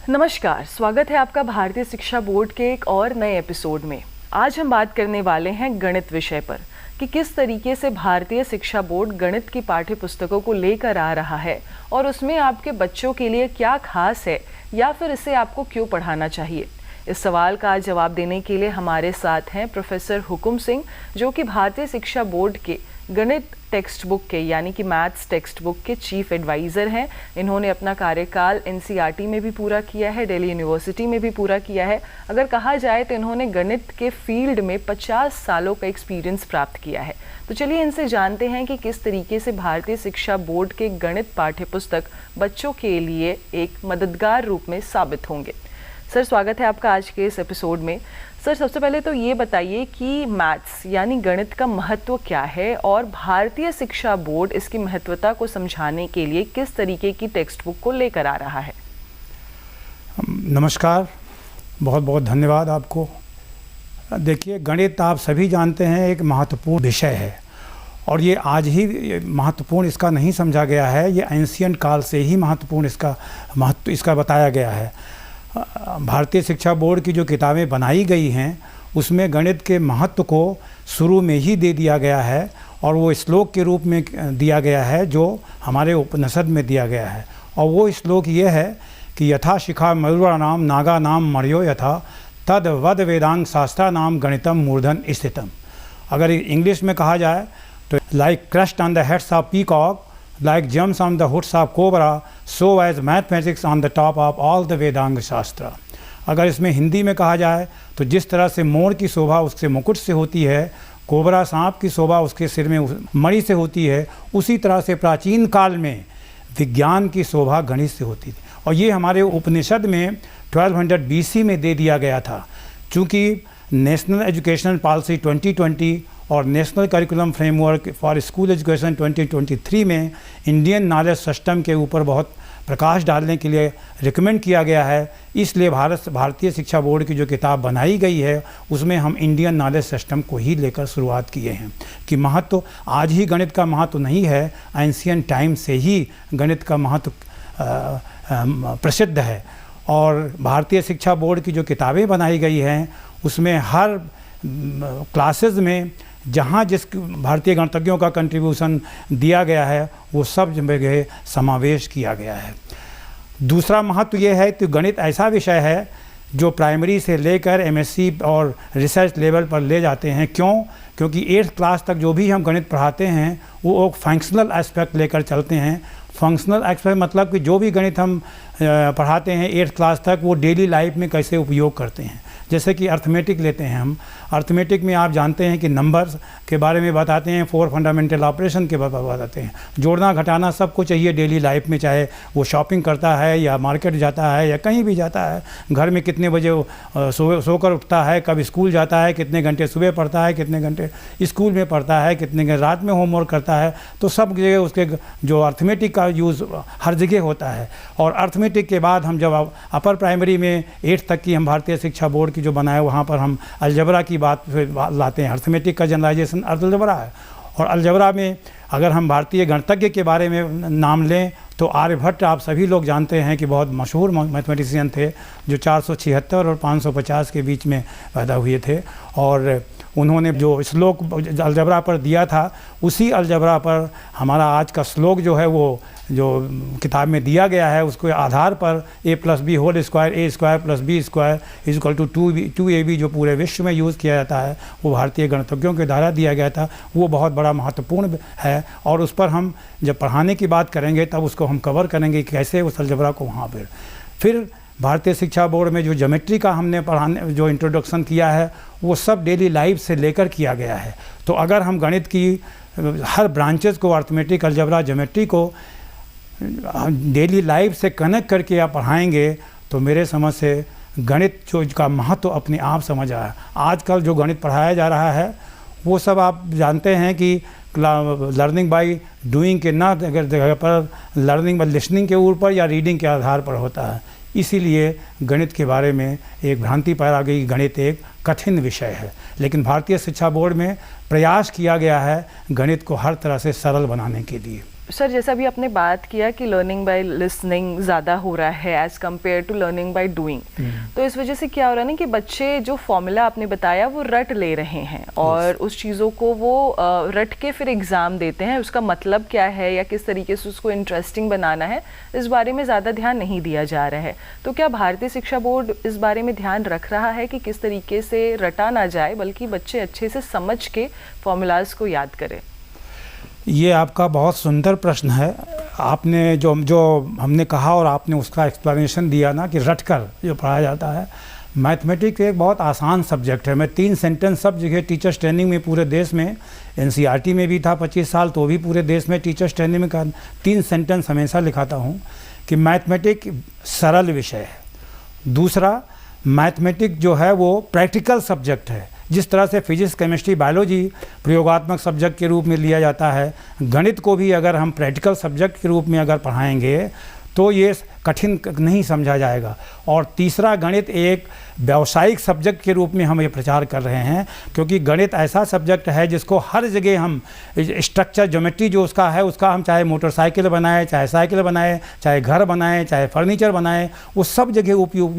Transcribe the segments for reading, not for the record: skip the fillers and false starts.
नमस्कार, स्वागत है आपका भारतीय शिक्षा बोर्ड के एक और नए एपिसोड में। आज हम बात करने वाले हैं गणित विषय पर कि किस तरीके से भारतीय शिक्षा बोर्ड गणित की पाठ्य पुस्तकों को लेकर आ रहा है और उसमें आपके बच्चों के लिए क्या खास है या फिर इसे आपको क्यों पढ़ाना चाहिए। इस सवाल का आज जवाब देने के लिए हमारे साथ हैं प्रोफेसर हुकुम सिंह, जो कि भारतीय शिक्षा बोर्ड के गणित टेक्स्ट बुक के यानी कि मैथ्स टेक्स्ट बुक के चीफ एडवाइज़र हैं। इन्होंने अपना कार्यकाल एनसीईआरटी में भी पूरा किया है, दिल्ली यूनिवर्सिटी में भी पूरा किया है। अगर कहा जाए तो इन्होंने गणित के फील्ड में 50 सालों का एक्सपीरियंस प्राप्त किया है। तो चलिए इनसे जानते हैं कि किस तरीके से भारतीय शिक्षा बोर्ड के गणित पाठ्य पुस्तक बच्चों के लिए एक मददगार रूप में साबित होंगे। सर, स्वागत है आपका आज के इस एपिसोड में। सर, सबसे पहले तो ये बताइए कि मैथ्स यानी गणित का महत्व क्या है और भारतीय शिक्षा बोर्ड इसकी महत्वता को समझाने के लिए किस तरीके की टेक्स्ट बुक को लेकर आ रहा है। नमस्कार, बहुत बहुत धन्यवाद आपको। देखिए, गणित आप सभी जानते हैं एक महत्वपूर्ण विषय है और ये आज ही महत्वपूर्ण इसका नहीं समझा गया है। ये एंशिएंट काल से ही महत्वपूर्ण इसका बताया गया है। भारतीय शिक्षा बोर्ड की जो किताबें बनाई गई हैं उसमें गणित के महत्व को शुरू में ही दे दिया गया है और वो श्लोक के रूप में दिया गया है जो हमारे उपनिषद में दिया गया है। और वो श्लोक ये है कि यथा शिखा मयूराणाम नागा नाम मर्यो यथा तद वद वेदांग शास्त्रा नाम गणितम मूर्धन स्थितम। अगर इंग्लिश में कहा जाए तो like crust on the heads of peacock, like gems on the hoods of cobra, so as mathematics on the top of all the Vedang शास्त्र। अगर इसमें हिंदी में कहा जाए तो जिस तरह से मोर की शोभा उसके मुकुट से होती है, कोबरा सांप की शोभा उसके सिर में मणि से होती है, उसी तरह से प्राचीन काल में विज्ञान की शोभा गणित से होती थी। और ये हमारे उपनिषद में 1200 BC में दे दिया गया था। चूँकि नेशनल एजुकेशनल पॉलिसी 2020 और national curriculum framework for school education 2023 में इंडियन नॉलेज सिस्टम के ऊपर बहुत प्रकाश डालने के लिए रिकमेंड किया गया है। इसलिए भारतीय शिक्षा बोर्ड की जो किताब बनाई गई है उसमें हम इंडियन नॉलेज सिस्टम को ही लेकर शुरुआत किए हैं कि महत्व आज ही गणित का महत्व नहीं है, एंशिएंट टाइम से ही गणित का महत्व प्रसिद्ध है। और भारतीय शिक्षा बोर्ड की जो किताबें बनाई गई हैं उसमें हर क्लासेस में जहाँ जिस भारतीय गणितज्ञों का कंट्रीब्यूशन दिया गया है वो सब जगह समावेश किया गया है। दूसरा महत्व ये है कि गणित ऐसा विषय है जो प्राइमरी से लेकर एमएससी और रिसर्च लेवल पर ले जाते हैं। क्योंकि 8th क्लास तक जो भी हम गणित पढ़ाते हैं वो एक फंक्शनल एस्पेक्ट लेकर चलते हैं। फंक्शनल एस्पेक्ट मतलब कि जो भी गणित हम पढ़ाते हैं 8th क्लास तक वो डेली लाइफ में कैसे उपयोग करते हैं। जैसे कि अर्थमेटिक लेते हैं हम, अर्थमेटिक में आप जानते हैं कि नंबर्स के बारे में बताते हैं, 4 फंडामेंटल ऑपरेशन के बारे में बताते हैं। जोड़ना घटाना सबको चाहिए डेली लाइफ में, चाहे वो शॉपिंग करता है या मार्केट जाता है या कहीं भी जाता है। घर में कितने बजे सोकर उठता है, कब स्कूल जाता है, कितने घंटे सुबह पढ़ता है, कितने घंटे स्कूल में पढ़ता है, कितने घंटे रात में होमवर्क करता है। तो सब जगह उसके जो अर्थमेटिक का यूज़ हर जगह होता है। और अर्थमेटिक के बाद हम जब अपर प्राइमरी में 8th तक की हम भारतीय शिक्षा बोर्ड की जो बनाए वहाँ पर हम अलजबरा की बात फिर लाते हैं। अर्थमेटिक का जनरलाइजेशन अलजबरा है। और अलजबरा में अगर हम भारतीय गणितज्ञ के बारे में नाम लें तो आर्यभट्ट आप सभी लोग जानते हैं कि बहुत मशहूर मैथमेटिशियन थे जो 476 और 550 के बीच में पैदा हुए थे। और उन्होंने जो श्लोक अलजबरा पर दिया था उसी अलजबरा पर हमारा आज का श्लोक जो है वो जो किताब में दिया गया है उसके आधार पर a+b² = 2ab जो पूरे विश्व में यूज़ किया जाता है वो भारतीय गणितज्ञों के द्वारा दिया गया था। वो बहुत बड़ा महत्वपूर्ण है और उस पर हम जब पढ़ाने की बात करेंगे तब उसको हम कवर करेंगे कि कैसे उस अलजबरा को वहाँ पर। फिर भारतीय शिक्षा बोर्ड में जो ज्योमेट्री का हमने पढ़ाने जो इंट्रोडक्शन किया है वो सब डेली लाइफ से लेकर किया गया है। तो अगर हम गणित की हर ब्रांचेस को, अर्थमेटिक, अलजबरा, ज्योमेट्री को डेली लाइफ से कनेक्ट करके आप पढ़ाएंगे तो मेरे समझ से गणित जो का महत्व अपने आप समझ आया। आजकल जो गणित पढ़ाया जा रहा है वो सब आप जानते हैं कि लर्निंग बाय डूइंग के ना जगह पर लर्निंग बाय लिसनिंग के ऊपर या रीडिंग के आधार पर होता है। इसीलिए गणित के बारे में एक भ्रांति पैदा गई, गणित एक कठिन विषय है। लेकिन भारतीय शिक्षा बोर्ड में प्रयास किया गया है गणित को हर तरह से सरल बनाने के लिए। सर जैसा भी आपने बात किया कि लर्निंग बाय लिसनिंग ज़्यादा हो रहा है as compare to learning by doing, तो इस वजह से क्या हो रहा है ना कि बच्चे जो फॉर्मूला आपने बताया वो रट ले रहे हैं और उस चीज़ों को वो रट के फिर एग्ज़ाम देते हैं। उसका मतलब क्या है या किस तरीके से उसको इंटरेस्टिंग बनाना है, इस बारे में ज़्यादा ध्यान नहीं दिया जा रहा है। तो क्या भारतीय शिक्षा बोर्ड इस बारे में ध्यान रख रहा है कि किस तरीके से रटा ना जाए बल्कि बच्चे अच्छे से समझ के फॉर्मूलाज को याद करें? ये आपका बहुत सुंदर प्रश्न है। आपने जो हमने कहा और आपने उसका एक्सप्लेनेशन दिया ना कि रटकर जो पढ़ाया जाता है। मैथमेटिक्स एक बहुत आसान सब्जेक्ट है। मैं 3 सेंटेंस सब जगह टीचर्स ट्रेनिंग में पूरे देश में, एनसीईआरटी में भी था 25 साल, तो भी पूरे देश में टीचर्स ट्रेनिंग में 3 सेंटेंस हमेशा लिखाता हूँ कि मैथमेटिक्स सरल विषय है। दूसरा, मैथमेटिक्स जो है वो प्रैक्टिकल सब्जेक्ट है। जिस तरह से फिजिक्स, केमिस्ट्री, बायोलॉजी प्रयोगात्मक सब्जेक्ट के रूप में लिया जाता है, गणित को भी अगर हम प्रैक्टिकल सब्जेक्ट के रूप में अगर पढ़ाएंगे तो ये कठिन नहीं समझा जाएगा। और तीसरा, गणित एक व्यावसायिक सब्जेक्ट के रूप में हम ये प्रचार कर रहे हैं, क्योंकि गणित ऐसा सब्जेक्ट है जिसको हर जगह हम स्ट्रक्चर, ज्योमेट्री जो उसका है, उसका हम चाहे मोटरसाइकिल बनाए, चाहे साइकिल बनाए, चाहे घर बनाए, चाहे फर्नीचर बनाए, वो सब जगह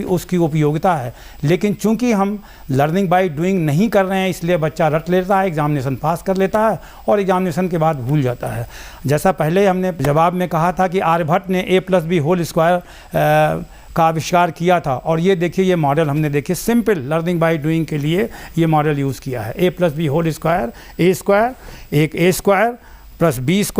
उसकी उपयोगिता है। लेकिन चूंकि हम लर्निंग बाय डूइंग नहीं कर रहे हैं, इसलिए बच्चा रट लेता है, एग्जामिनेशन पास कर लेता है और एग्जामिनेशन के बाद भूल जाता है। जैसा पहले हमने जवाब में कहा था कि आर्यभट्ट ने a+b² का आविष्कार किया था, और ये देखिए ये मॉडल हमने देखिए सिंपल लर्निंग बाय डूइंग के लिए ये मॉडल यूज़ किया है। a+b² a², एक a² + b²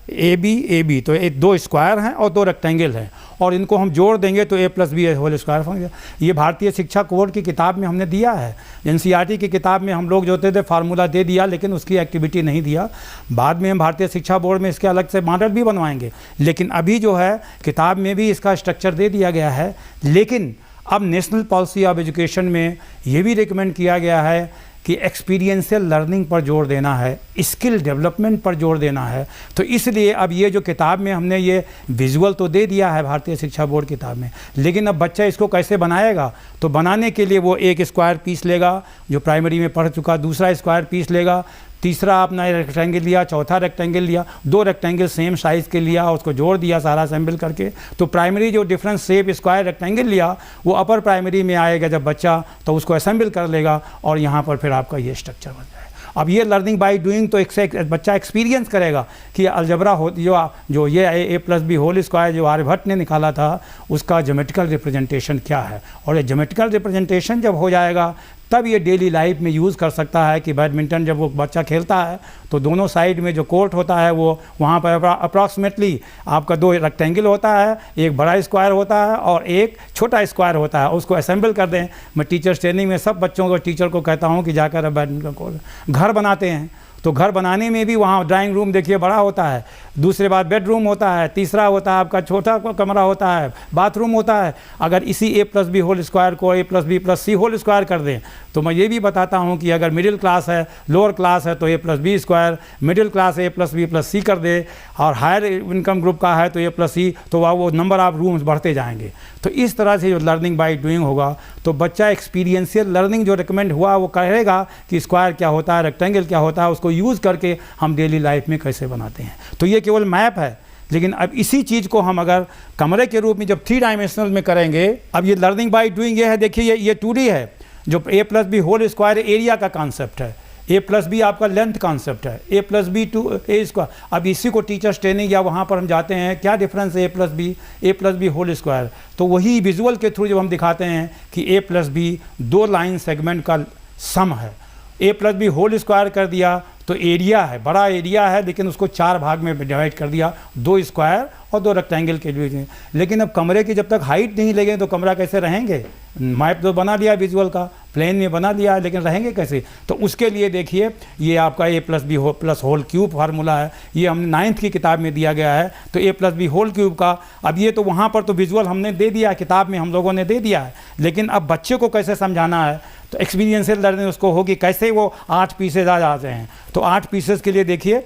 ab, तो ये 2 स्क्वायर हैं और 2 रेक्टेंगल हैं, और इनको हम जोड़ देंगे तो a+b² फंक्शन। ये भारतीय शिक्षा बोर्ड की किताब में हमने दिया है। एनसीईआरटी की किताब में हम लोग जो थे फार्मूला दे दिया, लेकिन उसकी एक्टिविटी नहीं दिया। बाद में हम भारतीय शिक्षा बोर्ड में इसके अलग से मॉडल भी बनवाएंगे, लेकिन अभी जो है किताब में भी इसका स्ट्रक्चर दे दिया गया है। लेकिन अब नेशनल पॉलिसी ऑफ एजुकेशन में ये भी रिकमेंड किया गया है कि एक्सपीरियंशियल लर्निंग पर जोर देना है, स्किल डेवलपमेंट पर जोर देना है। तो इसलिए अब ये जो किताब में हमने ये विजुअल तो दे दिया है भारतीय शिक्षा बोर्ड किताब में, लेकिन अब बच्चा इसको कैसे बनाएगा, तो बनाने के लिए वो एक स्क्वायर पीस लेगा जो प्राइमरी में पढ़ चुका, दूसरा स्क्वायर पीस लेगा, तीसरा अपना रेक्टेंगल लिया, चौथा रेक्टेंगल लिया, 2 रेक्टेंगल सेम साइज़ के लिया, उसको जोड़ दिया सारा असेंबल करके। तो प्राइमरी जो डिफरेंस शेप स्क्वायर रेक्टेंगल लिया वो अपर प्राइमरी में आएगा जब बच्चा, तो उसको असेंबल कर लेगा और यहाँ पर फिर आपका ये स्ट्रक्चर बन जाए। अब ये लर्निंग बाय डूइंग तो एक बच्चा एक्सपीरियंस करेगा कि अलजबरा हो जो ये a+b² जो आर्यभट्ट ने निकाला था उसका ज्योमेट्रिकल रिप्रेजेंटेशन क्या है। और ये ज्योमेट्रिकल रिप्रेजेंटेशन जब हो जाएगा तब ये डेली लाइफ में यूज़ कर सकता है कि बैडमिंटन जब वो बच्चा खेलता है तो दोनों साइड में जो कोर्ट होता है वो वहाँ पर अप्रॉक्सीमेटली आपका 2 रेक्टेंगल होता है, एक बड़ा स्क्वायर होता है और एक छोटा स्क्वायर होता है, उसको असेंबल कर दें। मैं टीचर्स ट्रेनिंग में सब बच्चों को, टीचर को कहता हूँ कि जाकर अब बैडमिंटन कोर्ट घर बनाते हैं, तो घर बनाने में भी वहाँ ड्राइंग रूम देखिए बड़ा होता है, दूसरे बाद बेडरूम होता है, तीसरा होता है आपका छोटा कमरा होता है, बाथरूम होता है। अगर इसी a+b² को a+b+c² कर दें तो मैं ये भी बताता हूँ कि अगर मिडिल क्लास है, लोअर क्लास है तो a+b², मिडिल क्लास a+b+c कर दे, और हायर इनकम ग्रुप का है तो a+c, तो वो नंबर ऑफ रूम्स बढ़ते जाएंगे। तो इस तरह से जो लर्निंग बाय डूइंग होगा तो बच्चा एक्सपीरियंशियल लर्निंग जो रिकमेंड हुआ वो कहेगा कि स्क्वायर क्या होता है, रेक्टेंगल क्या होता है, उसको यूज़ करके हम डेली लाइफ में कैसे बनाते हैं। तो ये केवल मैप है, लेकिन अब इसी चीज़ को हम अगर कमरे के रूप में जब 3 डायमेंशनल में करेंगे, अब ये लर्निंग बाय डूइंग ये है, देखिए ये 2D है, जो a+b² एरिया का कॉन्सेप्ट है, a+b आपका लेंथ कॉन्सेप्ट है, a+b²। अब इसी को टीचर्स ट्रेनिंग या वहाँ पर हम जाते हैं, क्या डिफरेंस है a+b² तो वही विजुअल के थ्रू जब हम दिखाते हैं कि a+b 2 लाइन सेगमेंट का सम है। a+b² कर दिया तो एरिया है, बड़ा एरिया है, लेकिन उसको 4 भाग में डिवाइड कर दिया, 2 स्क्वायर और 2 रेक्टेंगल के लिए। लेकिन अब कमरे की जब तक हाइट नहीं लगेगी तो कमरा कैसे रहेंगे। मैप तो बना दिया विजुअल का, प्लेन में बना दिया, लेकिन रहेंगे कैसे। तो उसके लिए देखिए ये आपका a+b² फार्मूला है, ये हमने 9th की किताब में दिया गया है। तो a+b³ का अब ये तो वहाँ पर तो विजुअल हमने दे दिया, किताब में हम लोगों ने दे दिया है, लेकिन अब बच्चे को कैसे समझाना है तो एक्सपीरियंशियल लर्निंग उसको होगी, कैसे वो 8 पीसेज आ जाते हैं। तो 8 पीसेस के लिए देखिए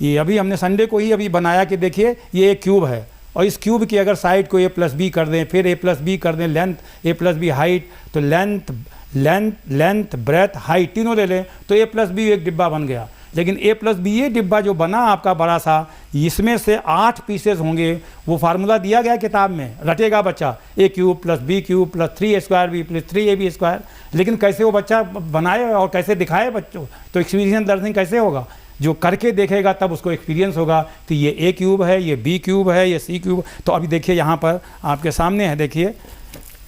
ये अभी हमने संडे को ही अभी बनाया कि देखिए ये एक क्यूब है, और इस क्यूब की अगर साइड को a+b कर दें, फिर a+b कर दें, लेंथ a+b हाइट, तो लेंथ ब्रेथ हाइट तीनों ले लें तो a+b एक डिब्बा बन गया। लेकिन a+b ये डिब्बा जो बना आपका बड़ा सा, इसमें से 8 पीसेज होंगे। वो फार्मूला दिया गया किताब में, रटेगा बच्चा a cube plus b cube plus 3a² b plus 3ab²। लेकिन कैसे वो बच्चा बनाए और कैसे दिखाए बच्चों, तो एक्सपीरियंस लर्निंग कैसे होगा? जो करके देखेगा तब उसको एक्सपीरियंस होगा कि ये a क्यूब है, ये b क्यूब है, ये c क्यूब। तो अभी देखिए यहाँ पर आपके सामने है, देखिए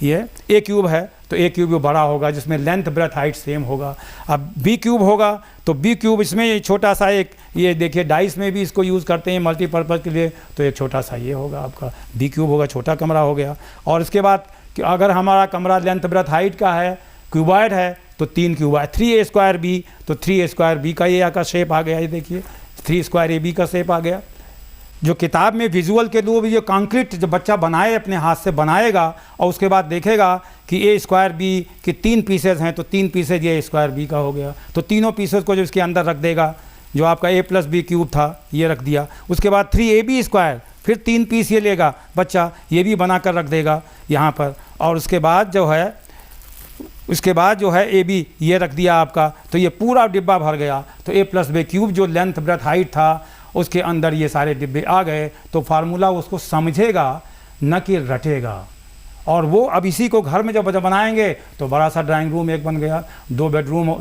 ये a क्यूब है तो a क्यूब वो बड़ा होगा जिसमें लेंथ ब्रेथ हाइट सेम होगा। अब b क्यूब होगा तो b क्यूब, इसमें ये छोटा सा एक, ये देखिए डाइस में भी इसको यूज़ करते हैं मल्टीपर्पज़ के लिए, तो एक छोटा सा ये होगा आपका b क्यूब होगा, छोटा कमरा हो गया। और इसके बाद अगर हमारा कमरा लेंथ ब्रेथ हाइट का है, क्यूबॉइड है, तो 3 क्यूबॉइड 3a² b, तो 3a² b का ये का शेप आ गया। ये देखिए 3² ab का शेप आ गया। जो किताब में विजुअल के लिए भी जो कंक्रीट जब बच्चा बनाए, अपने हाथ से बनाएगा और उसके बाद देखेगा कि a² b के 3 पीसेज हैं, तो 3 पीसेज a² b का हो गया। तो तीनों पीसेज को जो इसके अंदर रख देगा, जो आपका a + b क्यूब था ये रख दिया। उसके बाद 3ab², फिर 3 पीस ये लेगा बच्चा, ये भी बना कर रख देगा यहाँ पर। और उसके बाद जो है ab ये रख दिया आपका, तो ये पूरा डिब्बा भर गया। तो a + b क्यूब जो लेंथ ब्रेथ हाइट था उसके अंदर ये सारे डिब्बे आ गए। तो फार्मूला उसको समझेगा न कि रटेगा। और वो अब इसी को घर में जब बनाएंगे तो बड़ा सा ड्राइंग रूम एक बन गया, 2 बेडरूम,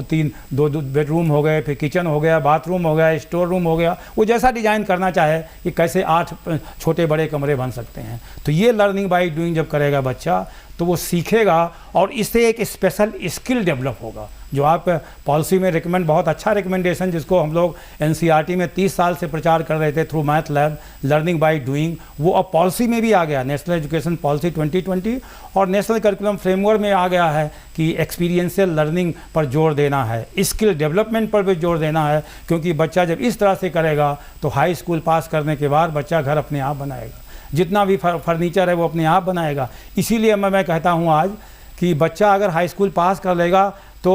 2 बेडरूम हो गए, फिर किचन हो गया, बाथरूम हो गया, स्टोर रूम हो गया। वो जैसा डिज़ाइन करना चाहे कि कैसे 8 छोटे बड़े कमरे बन सकते हैं। तो ये लर्निंग बाय डूइंग जब करेगा बच्चा तो वो सीखेगा और इससे एक स्पेशल स्किल डेवलप होगा। जो आप पॉलिसी में रिकमेंड, बहुत अच्छा रिकमेंडेशन जिसको हम लोग एनसीईआरटी में 30 साल से प्रचार कर रहे थे through math lab, learning by doing, वो अब पॉलिसी में भी आ गया। नेशनल एजुकेशन पॉलिसी 2020 और नेशनल करिकुलम फ्रेमवर्क में आ गया है कि एक्सपीरियंशियल लर्निंग पर जोर देना है, स्किल डेवलपमेंट पर भी जोर देना है। क्योंकि बच्चा जब इस तरह से करेगा तो हाई स्कूल पास करने के बाद बच्चा घर अपने आप बनाएगा, जितना भी फर्नीचर है वो अपने आप बनाएगा। इसीलिए मैं कहता हूँ आज कि बच्चा अगर हाई स्कूल पास कर लेगा तो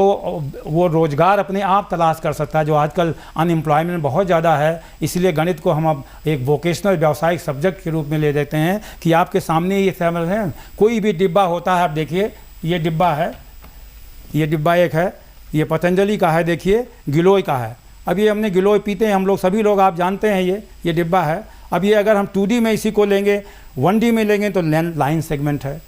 वो रोज़गार अपने आप तलाश कर सकता है। जो आजकल अनएम्प्लॉयमेंट बहुत ज़्यादा है, इसलिए गणित को हम अब एक वोकेशनल व्यावसायिक सब्जेक्ट के रूप में ले देते हैं कि आपके सामने ये समझ है, कोई भी डिब्बा होता है, आप देखिए ये डिब्बा है, ये डिब्बा एक है, ये पतंजलि का है, देखिए गिलोय का है। अब ये हमने गिलोय पीते हैं हम लोग, सभी लोग, आप जानते हैं ये डिब्बा है। अब ये अगर हम 2D में इसी को लेंगे, 1D में लेंगे तो लाइन सेगमेंट है,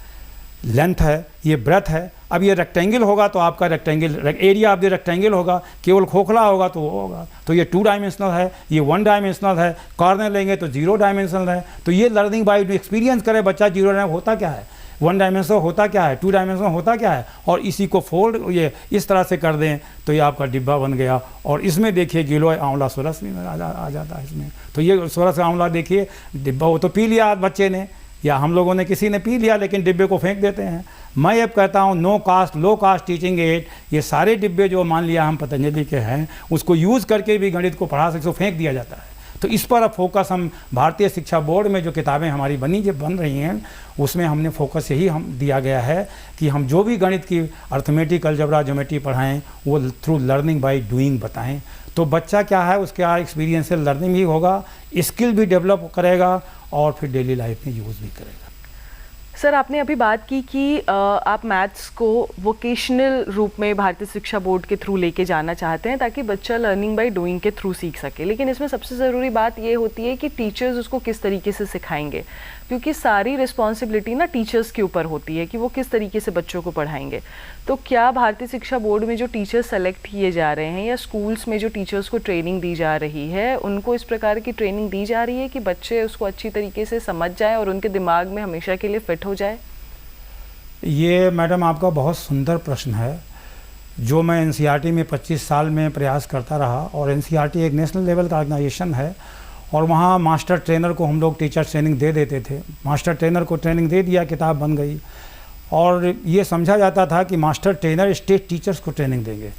लेंथ है, ये ब्रेथ है। अब ये रेक्टेंगल होगा तो आपका rectangle area of the rectangle होगा, केवल खोखला होगा तो वो होगा। तो ये 2 डायमेंशनल है, ये 1 डायमेंशनल है, कॉर्नर लेंगे तो 0 डायमेंशनल है। तो ये लर्निंग बाय एक्सपीरियंस करे बच्चा, 0 डायमेंशनल होता क्या है, 1 डायमेंशनल होता क्या है, 2 डायमेंशनल होता क्या है, और इसी को फोल्ड ये इस तरह से कर दें तो ये आपका डिब्बा बन गया। और इसमें देखिए गिलोय आंवला सोरस भी आ जाता है इसमें। तो ये सोरस आंवला देखिए डिब्बा, वो तो पी लिया बच्चे ने या हम लोगों ने, किसी ने पी लिया, लेकिन डिब्बे को फेंक देते हैं। मैं अब कहता हूँ नो कास्ट लो कास्ट टीचिंग एड, ये सारे डिब्बे जो मान लिया हम पतंजलि के हैं उसको यूज़ करके भी गणित को पढ़ा सकते, फेंक दिया जाता है। तो इस पर अब फोकस हम भारतीय शिक्षा बोर्ड में जो किताबें हमारी बन रही हैं उसमें हमने फोकस यही हम दिया गया है कि हम जो भी गणित की अर्थमेटिक, अलजेब्रा, ज्योमेट्री पढ़ाएं वो थ्रू लर्निंग बाय डूइंग बताएं। तो बच्चा क्या है, उसका एक्सपीरियंशियल लर्निंग भी होगा, स्किल भी डेवलप करेगा और फिर डेली लाइफ में यूज़ भी करेगा। सर, आपने अभी बात की कि आप मैथ्स को वोकेशनल रूप में भारतीय शिक्षा बोर्ड के थ्रू लेके जाना चाहते हैं ताकि बच्चा लर्निंग बाय डूइंग के थ्रू सीख सके। लेकिन इसमें सबसे ज़रूरी बात ये होती है कि टीचर्स उसको किस तरीके से सिखाएंगे, क्योंकि सारी रिस्पॉन्सिबिलिटी ना टीचर्स के ऊपर होती है कि वो किस तरीके से बच्चों को पढ़ाएंगे। तो क्या भारतीय शिक्षा बोर्ड में जो टीचर्स सेलेक्ट किए जा रहे हैं या स्कूल्स में जो टीचर्स को ट्रेनिंग दी जा रही है, उनको इस प्रकार की ट्रेनिंग दी जा रही है कि बच्चे उसको अच्छी तरीके से समझ जाएं और उनके दिमाग में हमेशा के लिए फिट हो जाए? ये मैडम आपका बहुत सुंदर प्रश्न है, जो मैं एनसीईआरटी में 25 साल में प्रयास करता रहा। और एनसीईआरटी एक नेशनल लेवल का ऑर्गेनाइजेशन है और वहाँ मास्टर ट्रेनर को हम लोग टीचर ट्रेनिंग दे देते थे। मास्टर ट्रेनर को ट्रेनिंग दे दिया, किताब बन गई और ये समझा जाता था कि मास्टर ट्रेनर स्टेट टीचर्स को ट्रेनिंग देंगे।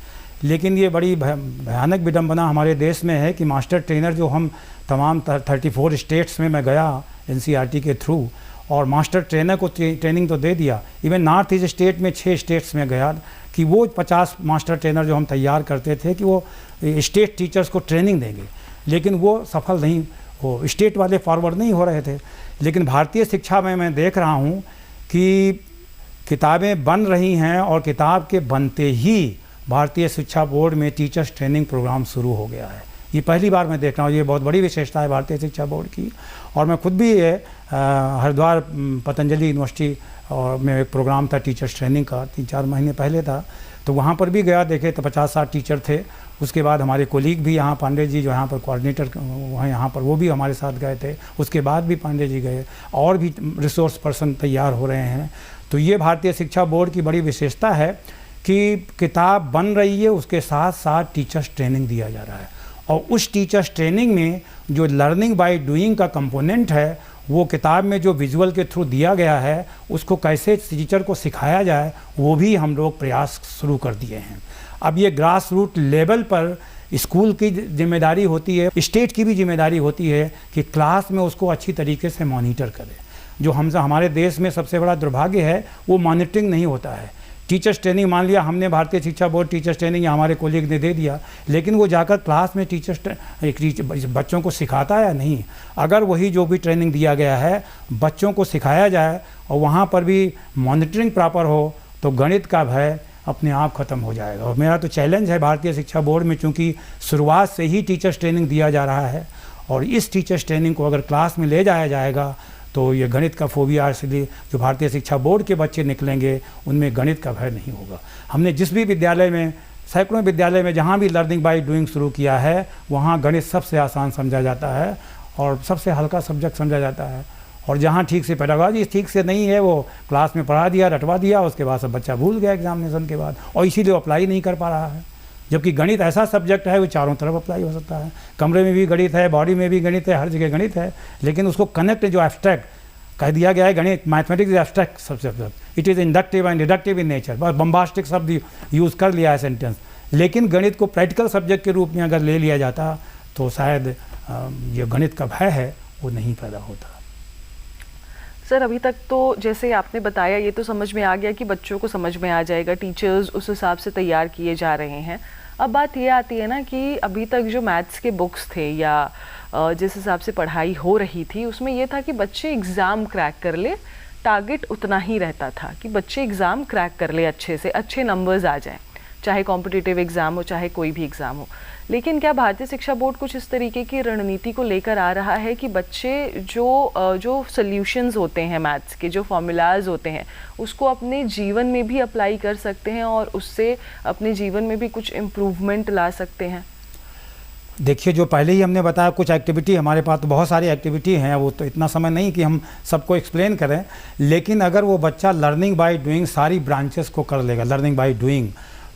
लेकिन ये बड़ी भयानक विडंबना हमारे देश में है कि मास्टर ट्रेनर जो हम तमाम 34 स्टेट्स में मैं गया एनसीईआरटी के थ्रू, और मास्टर ट्रेनर को ट्रेनिंग तो दे दिया, इवन नॉर्थ ईस्ट स्टेट में 6 स्टेट्स में गया कि वो 50 मास्टर ट्रेनर जो हम तैयार करते थे कि वो स्टेट टीचर्स को ट्रेनिंग देंगे, लेकिन वो सफल नहीं हो, स्टेट वाले फॉरवर्ड नहीं हो रहे थे। लेकिन भारतीय शिक्षा में मैं देख रहा हूँ कि किताबें बन रही हैं और किताब के बनते ही भारतीय शिक्षा बोर्ड में टीचर्स ट्रेनिंग प्रोग्राम शुरू हो गया है। ये पहली बार मैं देख रहा हूँ, ये बहुत बड़ी विशेषता है भारतीय शिक्षा बोर्ड की। और मैं खुद भी ये हरिद्वार पतंजलि यूनिवर्सिटी और में एक प्रोग्राम था टीचर्स ट्रेनिंग का, 3-4 महीने पहले था, तो वहाँ पर भी गया, देखे तो 50-60 टीचर थे। उसके बाद हमारे कोलीग भी यहाँ पांडे जी जो यहाँ पर कोऑर्डिनेटर वहाँ यहाँ पर, वो भी हमारे साथ गए थे। उसके बाद भी पांडे जी गए, और भी रिसोर्स पर्सन तैयार हो रहे हैं। तो ये भारतीय शिक्षा बोर्ड की बड़ी विशेषता है कि किताब बन रही है, उसके साथ साथ टीचर्स ट्रेनिंग दिया जा रहा है। और उस टीचर्स ट्रेनिंग में जो लर्निंग बाय डूइंग का कंपोनेंट है, वो किताब में जो विजुअल के थ्रू दिया गया है, उसको कैसे टीचर को सिखाया जाए, वो भी हम लोग प्रयास शुरू कर दिए हैं। अब ये ग्रास रूट लेवल पर स्कूल की जिम्मेदारी होती है, स्टेट की भी जिम्मेदारी होती है कि क्लास में उसको अच्छी तरीके से मॉनिटर करे। जो हमारे देश में सबसे बड़ा दुर्भाग्य है, वो मॉनिटरिंग नहीं होता है। टीचर्स ट्रेनिंग, मान लिया हमने भारतीय शिक्षा बोर्ड टीचर्स ट्रेनिंग या हमारे कोलीग ने दे दिया, लेकिन वो जाकर क्लास में बच्चों को सिखाता है या नहीं। अगर वही जो भी ट्रेनिंग दिया गया है बच्चों को सिखाया जाए और वहाँ पर भी मॉनिटरिंग प्रॉपर हो, तो गणित का भय अपने आप ख़त्म हो जाएगा। और मेरा तो चैलेंज है भारतीय शिक्षा बोर्ड में, चूँकि शुरुआत से ही टीचर्स ट्रेनिंग दिया जा रहा है, और इस टीचर्स ट्रेनिंग को अगर क्लास में ले जाया जाएगा तो ये गणित का फोबिया, इसलिए जो भारतीय शिक्षा बोर्ड के बच्चे निकलेंगे उनमें गणित का भय नहीं होगा। हमने जिस भी विद्यालय में, सैकड़ों विद्यालय में जहाँ भी लर्निंग बाय डूइंग शुरू किया है, वहाँ गणित सबसे आसान समझा जाता है और सबसे हल्का सब्जेक्ट समझा जाता है। और जहाँ ठीक से पेडागॉजी ठीक से नहीं है, वो क्लास में पढ़ा दिया, रटवा दिया, उसके बाद सब बच्चा भूल गया एग्जामिनेशन के बाद, और इसीलिए अप्लाई नहीं कर पा रहा है। जबकि गणित ऐसा सब्जेक्ट है वो चारों तरफ अप्लाई हो सकता है। कमरे में भी गणित है, बॉडी में भी गणित है, हर जगह गणित है, लेकिन उसको कनेक्ट, जो एब्स्ट्रैक्ट कह दिया गया है, गणित mathematics is abstract subject, it is inductive and deductive in nature, बस बम्बास्टिक शब्द यूज़ कर लिया है सेंटेंस। लेकिन गणित को प्रैक्टिकल सब्जेक्ट के रूप में अगर ले लिया जाता तो शायद ये गणित का भय है वो नहीं पैदा होता। सर, अभी तक तो जैसे आपने बताया, ये तो समझ में आ गया कि बच्चों को समझ में आ जाएगा, टीचर्स उस हिसाब से तैयार किए जा रहे हैं। अब बात ये आती है ना कि अभी तक जो मैथ्स के बुक्स थे या जिस हिसाब से पढ़ाई हो रही थी, उसमें ये था कि बच्चे एग्ज़ाम क्रैक कर ले, टारगेट उतना ही रहता था कि बच्चे एग्ज़ाम क्रैक कर ले, अच्छे से अच्छे नंबर्स आ जाएं, चाहे कॉम्पिटिटिव एग्ज़ाम हो चाहे कोई भी एग्ज़ाम हो। लेकिन क्या भारतीय शिक्षा बोर्ड कुछ इस तरीके की रणनीति को लेकर आ रहा है कि बच्चे जो सॉल्यूशंस होते हैं मैथ्स के, जो फॉर्मूलाज होते हैं, उसको अपने जीवन में भी अप्लाई कर सकते हैं और उससे अपने जीवन में भी कुछ इम्प्रूवमेंट ला सकते हैं? देखिए, जो पहले ही हमने बताया, कुछ एक्टिविटी हमारे पास तो बहुत सारी एक्टिविटी हैं, वो तो इतना समय नहीं कि हम सबको एक्सप्लेन करें, लेकिन अगर वो बच्चा लर्निंग बाय डूइंग सारी ब्रांचेस को कर लेगा, लर्निंग बाय डूइंग,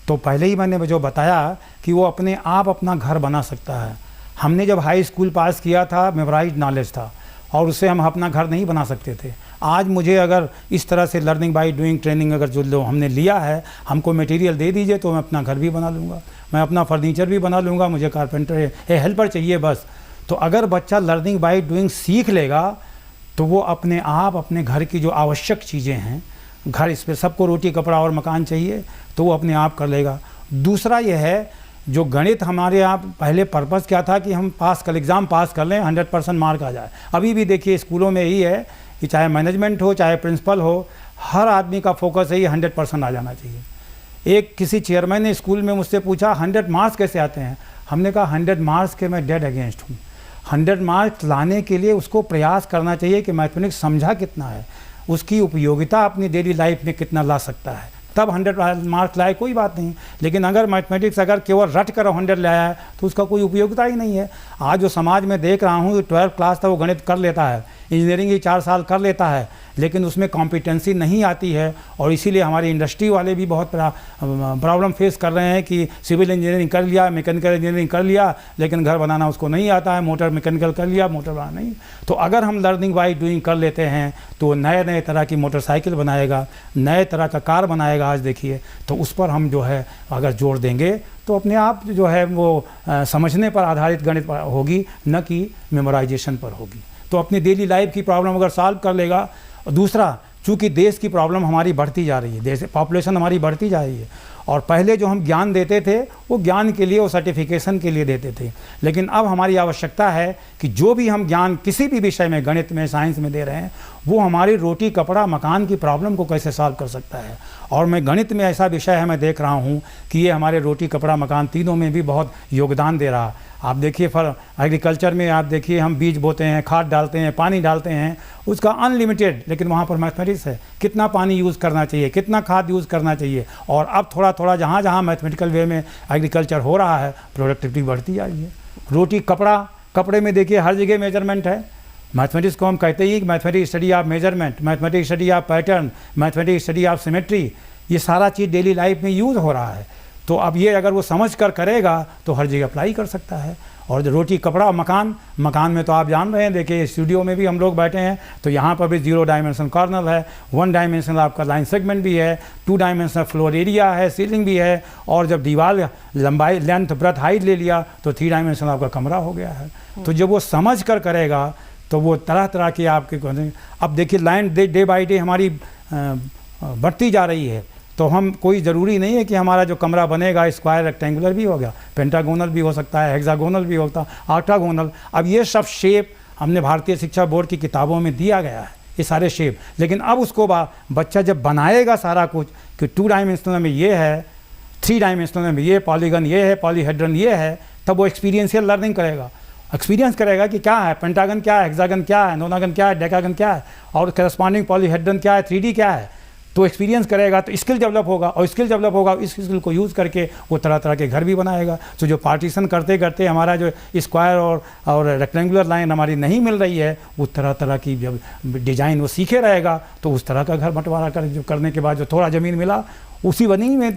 तो पहले ही मैंने जो बताया कि वो अपने आप अपना घर बना सकता है। हमने जब हाई स्कूल पास किया था, मेमोराइज नॉलेज था और उससे हम अपना घर नहीं बना सकते थे। आज मुझे अगर इस तरह से लर्निंग बाय डूइंग ट्रेनिंग अगर जो हमने लिया है, हमको मटेरियल दे दीजिए तो मैं अपना घर भी बना लूँगा, मैं अपना फर्नीचर भी बना लूँगा, मुझे कारपेंटर हेल्पर चाहिए बस। तो अगर बच्चा लर्निंग बाय डूइंग सीख लेगा तो वो अपने आप अपने घर की जो आवश्यक चीज़ें हैं, घर, इस पर सबको रोटी कपड़ा और मकान चाहिए, तो वो अपने आप कर लेगा। दूसरा ये है, जो गणित हमारे यहाँ पहले पर्पज़ क्या था कि हम एग्ज़ाम पास कर लें, 100% मार्क आ जाए। अभी भी देखिए स्कूलों में यही है कि चाहे मैनेजमेंट हो चाहे प्रिंसिपल हो, हर आदमी का फोकस है ही 100% आ जाना चाहिए। एक किसी चेयरमैन ने स्कूल में मुझसे पूछा 100 मार्क्स कैसे आते हैं? हमने कहा 100 मार्क्स के मैं डेड अगेंस्ट हूँ। 100 मार्क्स लाने के लिए उसको प्रयास करना चाहिए कि मैथमेटिक्स समझा कितना है, उसकी उपयोगिता अपनी डेली लाइफ में कितना ला सकता है, तब 100 मार्क्स लाए कोई बात नहीं। लेकिन अगर मैथमेटिक्स अगर केवल रट कर 100 लाया है तो उसका कोई उपयोगिता ही नहीं है। आज जो समाज में देख रहा हूँ, 12th क्लास तक वो गणित कर लेता है, इंजीनियरिंग ही 4 साल कर लेता है, लेकिन उसमें कॉम्पिटेंसी नहीं आती है। और इसीलिए हमारी इंडस्ट्री वाले भी बहुत प्रॉब्लम फेस कर रहे हैं कि सिविल इंजीनियरिंग कर लिया, मैकेनिकल इंजीनियरिंग कर लिया, लेकिन घर बनाना उसको नहीं आता है, मोटर मैकेनिकल कर लिया, मोटर बनाना नहीं। तो अगर हम लर्निंग बाय डूइंग कर लेते हैं तो नए नए तरह की मोटरसाइकिल बनाएगा, नए तरह का कार बनाएगा। आज देखिए, तो उस पर हम जो है अगर जोर देंगे तो अपने आप जो है वो समझने पर आधारित गणित होगी, न कि मेमोराइजेशन पर होगी। तो अपनी डेली लाइफ की प्रॉब्लम अगर सॉल्व कर लेगा। और दूसरा, चूँकि देश की प्रॉब्लम हमारी बढ़ती जा रही है, देश पॉपुलेशन हमारी बढ़ती जा रही है और पहले जो हम ज्ञान देते थे वो ज्ञान के लिए, वो सर्टिफिकेशन के लिए देते थे। लेकिन अब हमारी आवश्यकता है कि जो भी हम ज्ञान किसी भी विषय में, गणित में, साइंस में दे रहे हैं, वो हमारी रोटी कपड़ा मकान की प्रॉब्लम को कैसे सॉल्व कर सकता है। और मैं गणित में ऐसा विषय है, मैं देख रहा हूँ कि ये हमारे रोटी कपड़ा मकान तीनों में भी बहुत योगदान दे रहा। आप देखिए फॉर एग्रीकल्चर में, आप देखिए हम बीज बोते हैं, खाद डालते हैं, पानी डालते हैं, उसका अनलिमिटेड, लेकिन वहाँ पर मैथमेटिक्स है, कितना पानी यूज़ करना चाहिए, कितना खाद यूज़ करना चाहिए। और अब थोड़ा थोड़ा जहाँ जहाँ मैथमेटिकल वे में एग्रीकल्चर हो रहा है, प्रोडक्टिविटी बढ़ती जा रही है। रोटी कपड़ा, कपड़े में देखिए हर जगह मेजरमेंट है। मैथमेटिक्स को हम कहते ही mathematics study of measurement, mathematics study of pattern, mathematics study of symmetry, ये सारा चीज़ डेली लाइफ में यूज़ हो रहा है। तो अब ये अगर वो समझ कर करेगा तो हर जगह अप्लाई कर सकता है। और जो रोटी कपड़ा मकान, मकान में तो आप जान रहे हैं, देखिए स्टूडियो में भी हम लोग बैठे हैं तो यहाँ पर भी 0 डायमेंशन कॉर्नर है, 1 डायमेंशनल आपका लाइन सेगमेंट भी है, 2 डायमेंशनल फ्लोर एरिया है, सीलिंग भी है, और जब दीवार लंबाई, लेंथ, ब्रेथ, हाइट ले लिया तो 3 डायमेंशनल आपका कमरा हो गया है। तो जब वो समझ कर करेगा तो वो तरह तरह के आपके, अब देखिए लाइन डे बाई डे हमारी बढ़ती जा रही है। तो हम, कोई ज़रूरी नहीं है कि हमारा जो कमरा बनेगा स्क्वायर रेक्टेंगुलर भी होगा, पेंटागोनल भी हो सकता है, हेक्सागोनल भी होता है, ऑक्टागोनल। अब ये सब शेप हमने भारतीय शिक्षा बोर्ड की किताबों में दिया गया है, ये सारे शेप। लेकिन अब उसको बच्चा जब बनाएगा सारा कुछ कि 2 डायमेंशनल में ये है, 3 डायमेंशनल में ये पॉलीगन ये है, पॉलीहेड्रन ये है, तब वो एक्सपीरियंशियल लर्निंग करेगा, एक्सपीरियंस करेगा कि क्या है पेंटागन, क्या है हेक्सागन, क्या है नोनागन, क्या है डेकागन, क्या है, और करस्पॉन्डिंग पॉलीहेड्रन क्या है, 3D क्या है। तो एक्सपीरियंस करेगा तो स्किल डेवलप होगा, और स्किल डेवलप होगा, इस स्किल को यूज़ करके वो तरह तरह के घर भी बनाएगा। तो जो पार्टीशन करते करते हमारा जो स्क्वायर और रेक्टेंगुलर लाइन हमारी नहीं मिल रही है, उस तरह तरह की जब डिज़ाइन वो सीखे रहेगा तो उस तरह का घर बंटवारा करने के बाद जो थोड़ा ज़मीन मिला उसी बनी में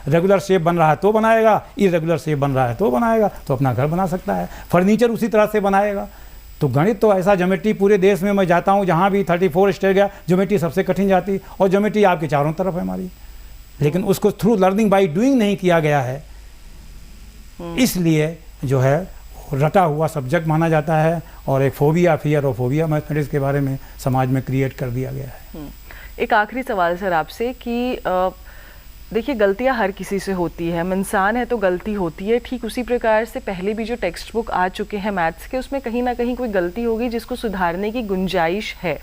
रेगुलर शेप बन रहा है तो बनाएगा, इरेगुलर शेप बन रहा है तो बनाएगा, तो अपना घर बना सकता है। फर्नीचर उसी तरह से बनाएगा। तो गणित तो ऐसा, ज्योमेट्री पूरे देश में मैं जाता हूँ जहाँ भी 34 स्टेट गया, ज्योमेट्री सबसे कठिन जाती, और ज्योमेट्री आपके चारों तरफ है हमारी, लेकिन उसको थ्रू लर्निंग बाय डूइंग नहीं किया गया है, इसलिए जो है रटा हुआ सब्जेक्ट माना जाता है, और एक फोबिया, फियर और फोबिया मैथमेटिक्स के बारे में समाज में क्रिएट कर दिया गया है। एक आखिरी सवाल सर आपसे कि देखिए गलतियां हर किसी से होती है, हम इंसान है तो गलती होती है। ठीक उसी प्रकार से पहले भी जो टेक्स्ट बुक आ चुके हैं मैथ्स के, उसमें कहीं ना कहीं कोई गलती होगी जिसको सुधारने की गुंजाइश है।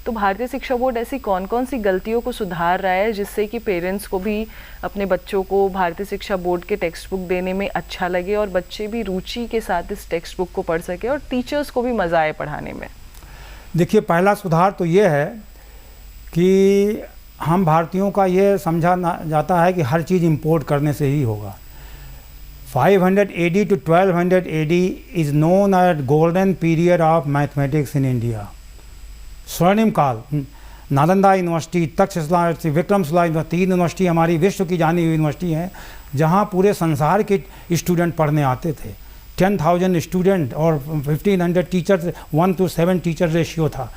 तो भारतीय शिक्षा बोर्ड ऐसी कौन कौन सी गलतियों को सुधार रहा है जिससे कि पेरेंट्स को भी अपने बच्चों को भारतीय शिक्षा बोर्ड के टेक्स्ट बुक देने में अच्छा लगे, और बच्चे भी रुचि के साथ इस टेक्स्ट बुक को पढ़ सके, और टीचर्स को भी मज़ा आए पढ़ाने में? देखिए पहला सुधार तो ये है कि हम भारतीयों का ये समझा जाता है कि हर चीज़ इंपोर्ट करने से ही होगा। 500 AD to 1200 AD is known as golden period of mathematics in India. स्वर्णिम काल, Nalanda university, Takshashila university, Vikramshila university, 3 university हमारी विश्व की जानी हुई यूनिवर्सिटी हैं जहाँ पूरे संसार के स्टूडेंट पढ़ने आते थे। 10,000 स्टूडेंट और 1500 टीचर्स, 1:7 टीचर रेशियो था।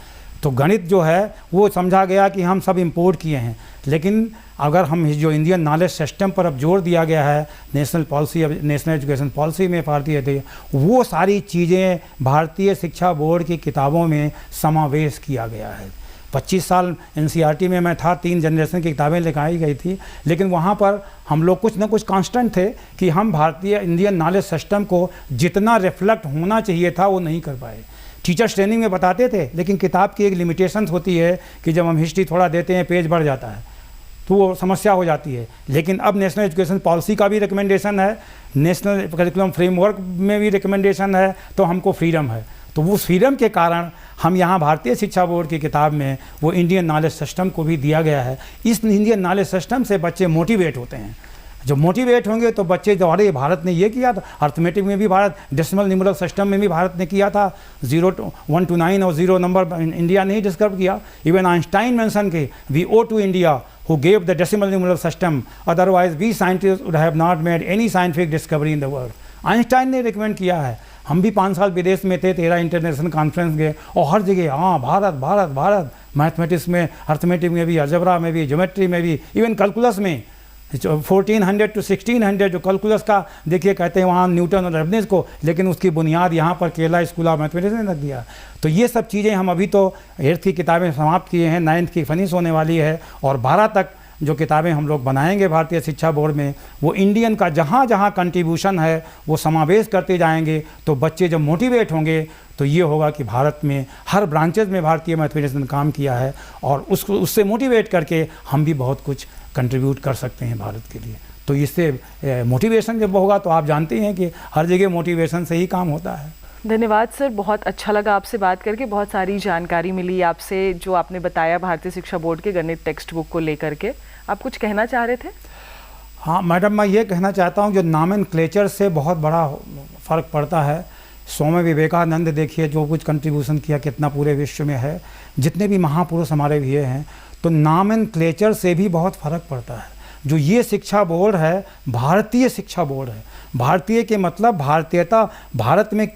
तो गणित जो है वो समझा गया कि हम सब इंपोर्ट किए हैं। लेकिन अगर हम जो इंडियन नॉलेज सिस्टम पर अब जोर दिया गया है, नेशनल पॉलिसी, अब नेशनल एजुकेशन पॉलिसी में भारतीय थे, वो सारी चीज़ें भारतीय शिक्षा बोर्ड की किताबों में समावेश किया गया है। 25 साल NCERT में मैं था, 3 जनरेशन की किताबें लिखाई गई थी, लेकिन वहाँ पर हम लोग कुछ ना कुछ कांस्टेंट थे कि हम भारतीय इंडियन नॉलेज सिस्टम को जितना रिफ्लेक्ट होना चाहिए था वो नहीं कर पाए। टीचर्स ट्रेनिंग में बताते थे, लेकिन किताब की एक लिमिटेशंस होती है कि जब हम हिस्ट्री थोड़ा देते हैं पेज बढ़ जाता है तो वो समस्या हो जाती है। लेकिन अब नेशनल एजुकेशन पॉलिसी का भी रिकमेंडेशन है, नेशनल करिकुलम फ्रेमवर्क में भी रिकमेंडेशन है, तो हमको फ्रीडम है। तो वो फ्रीडम के कारण हम यहाँ भारतीय शिक्षा बोर्ड की किताब में वो इंडियन नॉलेज सिस्टम को भी दिया गया है। इस इंडियन नॉलेज सिस्टम से बच्चे मोटिवेट होते हैं। जब मोटिवेट होंगे तो बच्चे जो, अरे भारत ने ये किया था, अर्थमेटिक में भी भारत, डेसिमल न्यूमरल सिस्टम में भी भारत ने किया था, 1 to 9 और 0 नंबर इंडिया ने ही डिस्कवर किया। इवन आइंस्टाइन मेंशन के we owe to India who gave the decimal numeral system, otherwise we scientists would have not made any scientific discovery in the world। Einstein ने recommend किया है। हम भी 5 साल विदेश में थे, 13 इंटरनेशनल कॉन्फ्रेंस गए, और हर जगह हाँ भारत भारत भारत, मैथमेटिक्स में, अर्थमेटिक में भी, अलजेब्रा में भी, ज्योमेट्री में भी, इवन कैलकुलस में 1400 to 1600 जो कैलकुलस का देखिए कहते हैं वहाँ न्यूटन और लेबनिज़ को, लेकिन उसकी बुनियाद यहाँ पर केरला स्कूल ऑफ मैथमेटिक्स ने रख दिया। तो ये सब चीज़ें हम अभी तो 8th की किताबें समाप्त किए हैं, 9th की फिनिश होने वाली है, और 12 तक जो किताबें हम लोग बनाएंगे भारतीय शिक्षा बोर्ड में, वो इंडियन का जहाँ जहाँ कंट्रीब्यूशन है वो समावेश करते जाएंगे। तो बच्चे जब मोटिवेट होंगे तो ये होगा कि भारत में हर ब्रांचेज में भारतीय मैथमेटिक्स ने काम किया है और उससे मोटिवेट करके हम भी बहुत कुछ कंट्रीब्यूट कर सकते हैं भारत के लिए। तो इससे मोटिवेशन जब होगा तो आप जानते हैं कि हर जगह मोटिवेशन से ही काम होता है। धन्यवाद सर, बहुत अच्छा लगा आपसे बात करके, बहुत सारी जानकारी मिली आपसे जो आपने बताया भारतीय शिक्षा बोर्ड के गणित टेक्स्ट बुक को लेकर के। आप कुछ कहना चाह रहे थे? हाँ मैडम, मैं ये कहना चाहता हूँ जो नॉमेनक्लेचर से बहुत बड़ा फ़र्क पड़ता है। स्वामी विवेकानंद देखिए जो कुछ कंट्रीब्यूशन किया कितना पूरे विश्व में है, जितने भी महापुरुष हमारे हुए हैं, तो नॉमेनक्लेचर से भी बहुत फ़र्क पड़ता है। जो ये शिक्षा बोर्ड है भारतीय शिक्षा बोर्ड है। भारतीय के मतलब भारतीयता, भारत में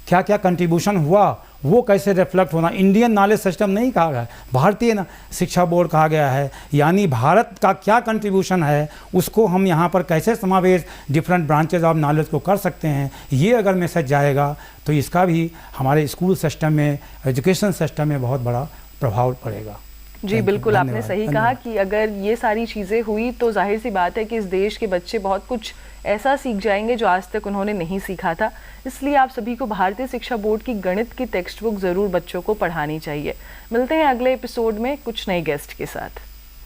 क्या क्या कंट्रीब्यूशन हुआ वो कैसे रिफ्लेक्ट होना। इंडियन नॉलेज सिस्टम नहीं कहा गया, भारतीय शिक्षा बोर्ड कहा गया है। यानी भारत का क्या कंट्रीब्यूशन है उसको हम यहाँ पर कैसे समावेश डिफरेंट ब्रांचेज ऑफ नॉलेज को कर सकते हैं, ये अगर मैसेज जाएगा तो इसका भी हमारे स्कूल सिस्टम में, एजुकेशन सिस्टम में बहुत बड़ा प्रभाव पड़ेगा। जी बिल्कुल, आपने सही कहा कि अगर ये सारी चीज़ें हुई तो जाहिर सी बात है कि इस देश के बच्चे बहुत कुछ ऐसा सीख जाएंगे जो आज तक उन्होंने नहीं सीखा था। इसलिए आप सभी को भारतीय शिक्षा बोर्ड की गणित की टेक्स्ट बुक ज़रूर बच्चों को पढ़ानी चाहिए। मिलते हैं अगले एपिसोड में कुछ नए गेस्ट के साथ।